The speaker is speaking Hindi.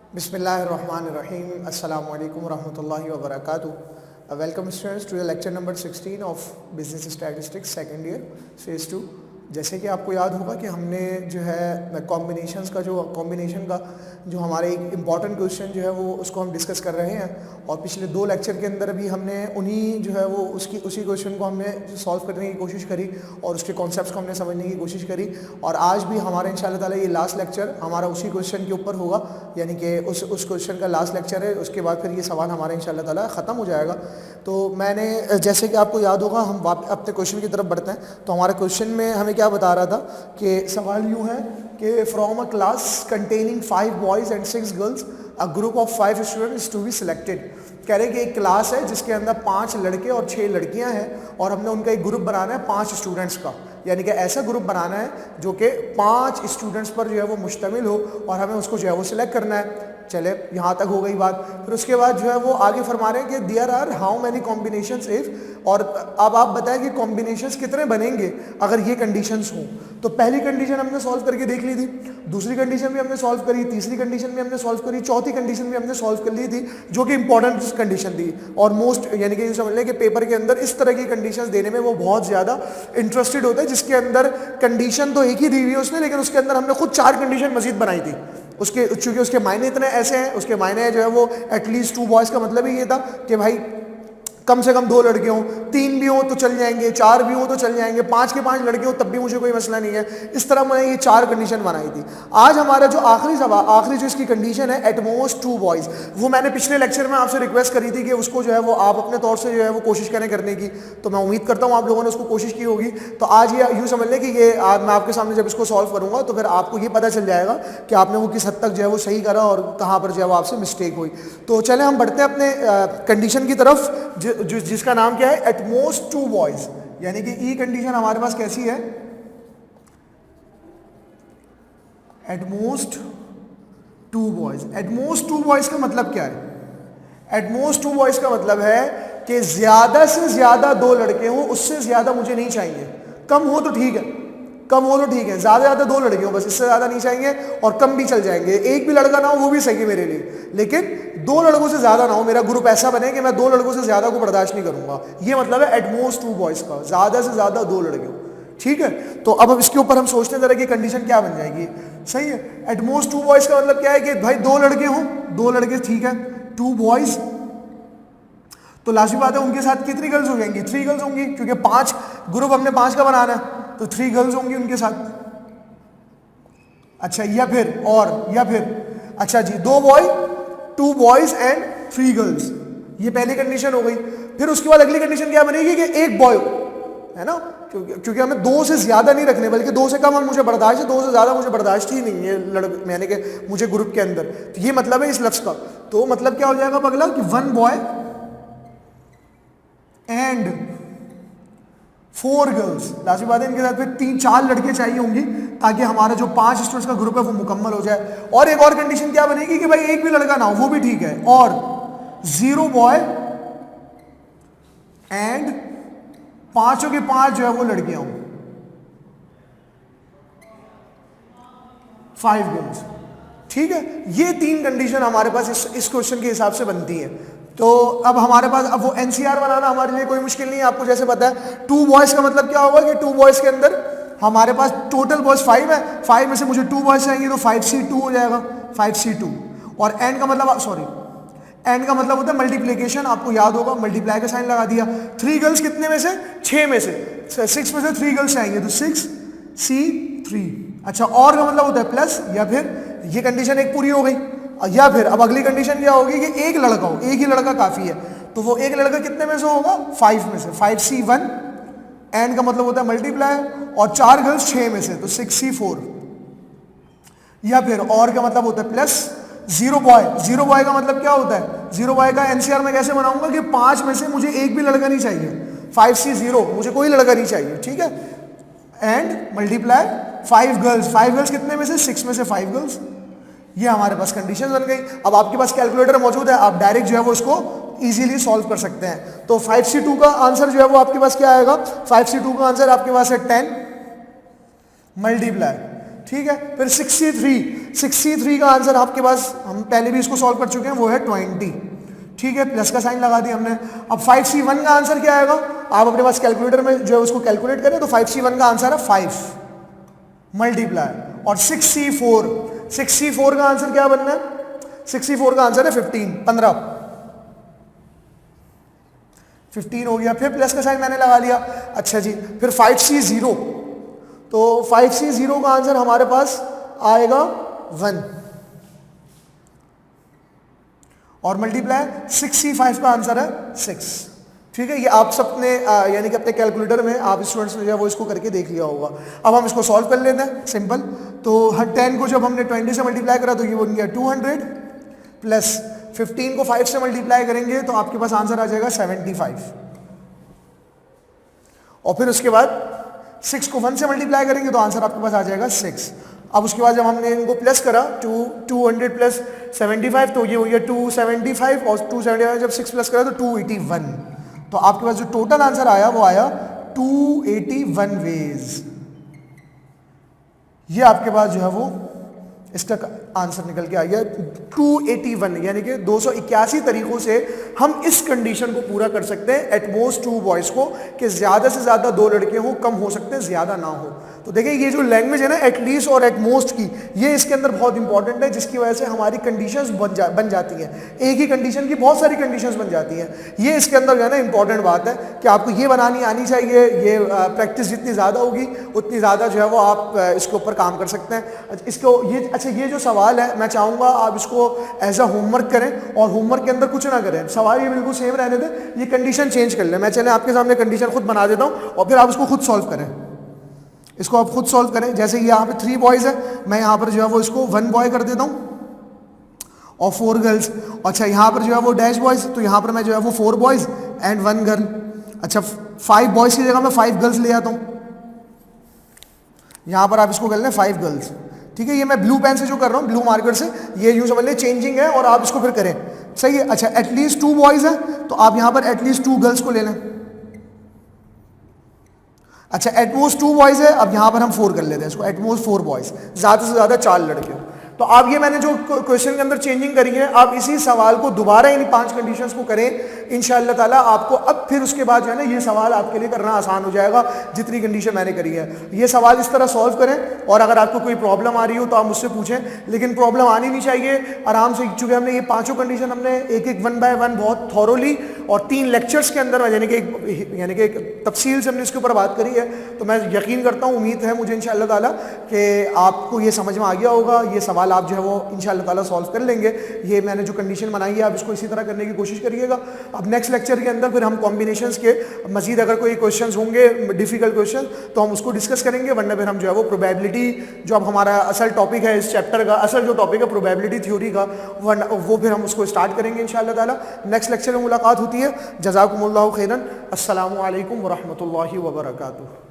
बिस्मिल्लाहिर्रहमानिर्रहीम अस्सलामु अलैकुम वरहमतुल्लाहि वबरकातुहू। Welcome students to the lecture number 16 of business statistics second year phase 2। जैसे कि आपको याद होगा कि हमने जो है कॉम्बिनेशन का जो हमारे एक इम्पॉर्टेंट क्वेश्चन जो है वो उसको हम डिस्कस कर रहे हैं, और पिछले 2 लेक्चर के अंदर भी हमने उन्हीं जो है वो उसी क्वेश्चन को हमने सॉल्व करने की कोशिश करी और उसके कॉन्सेप्ट्स को हमने समझने की कोशिश करी। और आज भी हमारा इंशाल्लाह ताला ये लास्ट लेक्चर हमारा उसी क्वेश्चन के ऊपर होगा, यानी कि उस क्वेश्चन का लास्ट लेक्चर है। उसके बाद फिर ये सवाल हमारा इंशाल्लाह ताला ख़त्म हो जाएगा। तो मैंने जैसे कि आपको याद होगा, हम अपने क्वेश्चन की तरफ बढ़ते हैं। तो हमारे क्वेश्चन में हमें क्या बता रहा था कि सवाल यूँ है कि from a class containing 5 boys and 6 girls a group of 5 students to be selected. कह रहे हैं कि एक क्लास है जिसके अंदर 5 लड़के और 6 लड़कियां हैं, और हमने उनका एक ग्रुप बनाना है 5 स्टूडेंट्स का, यानी कि ऐसा ग्रुप बनाना है जो कि 5 स्टूडेंट्स पर जो है वो मुश्तमिल हो, और हमें उसको जो है वो सिलेक्ट करना है। चले यहाँ तक हो गई बात। फिर उसके बाद जो है वो आगे फरमा रहे हैं कि there are how many combinations if, और अब आप बताएं कि कॉम्बिनेशंस कितने बनेंगे अगर ये कंडीशंस हों। तो पहली कंडीशन हमने सॉल्व करके देख ली थी, दूसरी कंडीशन भी हमने सॉल्व करी, तीसरी कंडीशन भी हमने सॉल्व करी, चौथी कंडीशन भी हमने सॉल्व कर ली थी, जो कि इंपॉर्टेंट कंडीशन थी। और मोस्ट यानी कि समझ लें कि पेपर के अंदर इस तरह की कंडीशंस देने में वो बहुत ज़्यादा इंटरेस्टेड होते हैं, जिसके अंदर कंडीशन तो एक ही दी हुई है उसने, लेकिन उसके अंदर हमने खुद 4 कंडीशन मजीद बनाई थी। चूंकि उसके मायने इतने ऐसे हैं, उसके मायने जो है वो एटलीस्ट 2 बॉयज़ का मतलब ही ये था कि भाई कम से कम 2 लड़के हों, 3 भी हों तो चल जाएंगे, 4 भी हों तो चल जाएंगे, 5 के 5 लड़के हों तब भी मुझे कोई मसला नहीं है। इस तरह मैंने ये 4 कंडीशन बनाई थी। आज हमारा जो आखिरी जो इसकी कंडीशन है एटमोस्ट 2 बॉयज़, वो मैंने पिछले लेक्चर में आपसे रिक्वेस्ट करी थी कि उसको जो है वो आप अपने तौर से जो है वो कोशिश करें करने की। तो मैं उम्मीद करता हूँ आप लोगों ने उसको कोशिश की होगी। तो आज ये यूँ समझ लें कि ये आज मैं आपके सामने जब इसको सॉल्व करूँगा तो फिर आपको ये पता चल जाएगा कि आपने वो किस हद तक जो है वो सही करा और कहाँ पर जो है वो आपसे मिस्टेक हुई। तो चले हम बढ़ते हैं अपने कंडीशन की तरफ, जिसका नाम क्या है, एटमोस्ट 2 बॉयज। यानी कि ई कंडीशन हमारे पास कैसी है, एटमोस्ट 2 बॉयज। एटमोस्ट 2 बॉयज का मतलब क्या है? एटमोस्ट 2 बॉयज का मतलब है कि ज्यादा से ज्यादा 2 लड़के हों, उससे ज्यादा मुझे नहीं चाहिए। कम हो तो ठीक है, ज्यादा 2 लड़के हों बस, इससे ज्यादा नहीं चाहिए, और कम भी चल जाएंगे। एक भी लड़का ना हो वो भी सही है मेरे लिए, लेकिन 2 लड़कों से ज्यादा ना हो। मेरा ग्रुप ऐसा बने कि मैं 2 लड़कों से ज्यादा को बर्दाश्त नहीं करूंगा। ये मतलब है एटमोस्ट 2 बॉयज का, ज्यादा से ज्यादा 2 लड़के हो। ठीक है, तो अब इसके ऊपर हम सोचते हैं जरा कि कंडीशन क्या बन जाएगी। सही है, एटमोस्ट 2 बॉयज का मतलब क्या है कि भाई 2 लड़के हों, 2 लड़के ठीक है, 2 बॉयज, तो लाजमी बात है उनके साथ कितनी गर्ल्स हो जाएंगी? 3 गर्ल्स होंगी, क्योंकि 5 ग्रुप हमने 5 का बनाना है, तो 3 गर्ल्स होंगी उनके साथ। अच्छा, या फिर अच्छा जी 2 बॉय 2 बॉयज एंड 3 गर्ल्स, ये पहली कंडीशन हो गई। फिर उसके बाद अगली कंडीशन क्या बनेगी कि 1 बॉय है ना, क्योंकि हमें 2 से ज्यादा नहीं रखने, बल्कि 2 से कम हम मुझे बर्दाश्त है, 2 से ज्यादा मुझे बर्दाश्त ही नहीं है यानी कि मुझे ग्रुप के अंदर। तो ये मतलब है इस लफ्ज का। तो मतलब क्या हो जाएगा अगला कि 1 बॉय एंड 4 गर्ल्स। लाजमी बात है इनके साथ फिर 3-4 लड़के चाहिए होंगी ताकि हमारा जो 5 स्टूडेंट्स का ग्रुप है वो मुकम्मल हो जाए। और एक और कंडीशन क्या बनेगी कि भाई एक भी लड़का ना हो, वो भी ठीक है, और 0 बॉय एंड 5 के 5 जो है वो लड़कियां हों, 5 गर्ल्स। ठीक है, ये 3 कंडीशन हमारे पास इस क्वेश्चन के हिसाब से बनती है। तो अब हमारे पास अब वो एनसीआर बनाना हमारे लिए कोई मुश्किल नहीं है। आपको जैसे पता है 2 बॉयज का मतलब क्या होगा कि 2 बॉयज के अंदर हमारे पास टोटल बॉयज 5 है, 5 में से मुझे 2 बॉयज चाहिए, तो 5C2 हो जाएगा, 5C2। और एंड का मतलब होता है मल्टीप्लीकेशन। आपको याद होगा, मल्टीप्लाई का साइन लगा दिया। 3 गर्ल्स कितने में से? 6 में से, 6 में से 3 गर्ल्स चाहिए, तो 6C3। अच्छा, और का मतलब होता है प्लस, या फिर ये कंडीशन एक पूरी हो गई। या फिर अब अगली कंडीशन क्या होगी कि एक लड़का हो, एक ही लड़का काफी है, तो वो एक लड़का कितने में से होगा? 5 में से, 5C1। एंड का मतलब होता है मल्टीप्लाई, और 4 गर्ल्स 6 में से, तो 6C4। या फिर और का मतलब होता है प्लस। 0 बॉय का मतलब क्या होता है? 0 बॉय का एनसीआर में कैसे बनाऊंगा कि 5 में से मुझे एक भी लड़का नहीं चाहिए, 5C0, मुझे कोई लड़का नहीं चाहिए। ठीक है, एंड मल्टीप्लाई 5 गर्ल्स कितने में से? 6 में से 5 गर्ल्स। ये हमारे पास कंडीशन बन गई। अब आपके पास कैलकुलेटर मौजूद है, आप डायरेक्ट जो है वो इसको इजीली सॉल्व कर सकते हैं। तो 5C2 का आंसर जो है वो आपके पास क्या आएगा? 5C2 का आंसर आपके पास है 10 मल्टीप्लाई ठीक है। फिर 63 का आंसर आपके पास, हम पहले भी इसको सॉल्व कर चुके हैं, वो है 20। ठीक है, प्लस का साइन लगा दिया हमने। अब 5C1 का आंसर क्या आएगा, आप अपने पास कैलकुलेटर में जो है उसको कैलकुलेट करें, तो 5C1 का आंसर है 5 मल्टीप्लाई और 6C4 का आंसर क्या बनना है, 6C4 का आंसर है 15 हो गया। फिर प्लस का साइन मैंने लगा लिया। अच्छा जी, फिर 5C0, तो 5C0 का आंसर हमारे पास आएगा 1 और मल्टीप्लाई 6C5 का आंसर है 6। ठीक है, ये आप सबने यानी कि अपने कैलकुलेटर में आप स्टूडेंट्स ने जो है वो इसको करके देख लिया होगा। अब हम इसको सॉल्व कर लेते हैं, सिंपल। तो 10 को जब हमने 20 से मल्टीप्लाई करा तो ये बन गया 200 प्लस 15 को 5 से मल्टीप्लाई करेंगे तो आपके पास आंसर आ जाएगा 75 और फिर उसके बाद 6 को 1 से मल्टीप्लाई करेंगे तो आंसर आपके पास आ जाएगा 6। अब उसके बाद जब हमने इनको प्लस करा 200 प्लस 75 तो ये हो गया 275 और 275 जब 6 प्लस करा तो 281। तो आपके पास जो टोटल आंसर आया वो आया 281 वेज। ये आपके पास जो है वो इसका आंसर निकल के आ गया 281, यानी कि 281 तरीकों से हम इस कंडीशन को पूरा कर सकते हैं एटमोस्ट 2 बॉयज को, कि ज्यादा से ज्यादा 2 लड़के हो, कम हो सकते हैं ज्यादा ना हो। तो देखिए ये जो लैंग्वेज है ना एटलीस्ट और एटमोस्ट की, ये इसके अंदर बहुत इंपॉर्टेंट है, जिसकी वजह से हमारी कंडीशंस बन जाती हैं। एक ही कंडीशन की बहुत सारी कंडीशंस बन जाती हैं। ये इसके अंदर जो है ना इंपॉर्टेंट बात है कि आपको ये बनानी आनी चाहिए। ये प्रैक्टिस जितनी ज़्यादा होगी उतनी ज़्यादा जो है वो आप इसके ऊपर काम कर सकते हैं। इसको ये अच्छा, ये जो सवाल है मैं चाहूँगा आप इसको एज अ होमवर्क करें और होमवर्क के अंदर कुछ ना करें, सवाल ये बिल्कुल सेम रहने दें, ये कंडीशन चेंज कर लें। मैं चलें आपके सामने कंडीशन खुद बना देता हूँ और फिर आप इसको खुद सॉल्व करें। इसको आप खुद सॉल्व करें। जैसे यहाँ पे 3 बॉयज है, मैं यहाँ पर जो है वो इसको 1 बॉय कर देता हूँ और 4 गर्ल्स। अच्छा यहाँ पर जो है वो डैश बॉयज, तो यहाँ पर मैं जो है वो 4 बॉयज एंड 1 गर्ल। अच्छा 5 बॉयज की जगह मैं 5 गर्ल्स ले आता हूँ। यहाँ पर आप इसको कर लें 5 गर्ल्स। ठीक है, ये मैं ब्लू पेन से जो कर रहा हूँ, ब्लू मार्कर से, ये यूं समझ लें चेंजिंग है और आप इसको फिर करें। सही है। अच्छा एटलीस्ट 2 बॉयज है तो आप यहाँ पर एटलीस्ट 2 गर्ल्स को ले लें। अच्छा एटमोस्ट 2 बॉयज है, अब यहां पर हम 4 कर लेते हैं इसको, एटमोस्ट 4 बॉयज, ज्यादा से ज्यादा 4 लड़के हो। तो आप ये मैंने जो क्वेश्चन के अंदर चेंजिंग करी है, आप इसी सवाल को दोबारा इन 5 कंडीशंस को करें इंशाअल्लाह ताला, आपको अब फिर उसके बाद जो है ना ये सवाल आपके लिए करना आसान हो जाएगा, जितनी कंडीशन मैंने करी है। ये सवाल इस तरह सॉल्व करें और अगर आपको कोई प्रॉब्लम आ रही हो तो आप मुझसे पूछें, लेकिन प्रॉब्लम आनी नहीं चाहिए। आराम से, चूंकि हमने ये 5 कंडीशन हमने एक 1 बाय 1 बहुत थॉरोली और 3 लेक्चर्स के अंदर यानी कि एक तफसील से हमने इसके ऊपर बात करी है, तो मैं यकीन करता हूँ, उम्मीद है मुझे इंशाअल्लाह ताला कि आपको ये समझ में आ गया होगा। ये सवाल आप जो है वो इंशाअल्लाह ताला सॉल्व कर लेंगे। ये मैंने जो कंडीशन बनाई है आप इसको इसी तरह करने की कोशिश करिएगा। अब नेक्स्ट लेक्चर के अंदर फिर हम कॉम्बिनेशंस के मजीद अगर कोई क्वेश्चंस होंगे डिफिकल्ट क्वेश्चन तो हम उसको डिस्कस करेंगे, वरना फिर हम जो है वो प्रोबेबिलिटी, जो अब हमारा असल टॉपिक है इस चैप्टर का, असल जो टॉपिक है प्रोबेबिलिटी थ्योरी का, वो फिर हम उसको स्टार्ट करेंगे इंशाअल्लाह ताला। नेक्स्ट लेक्चर में मुलाकात होती है। जज़ाकुमुल्लाहु खैरन। अस्सलामु अलैकुम व रहमतुल्लाहि व बरकातुहू।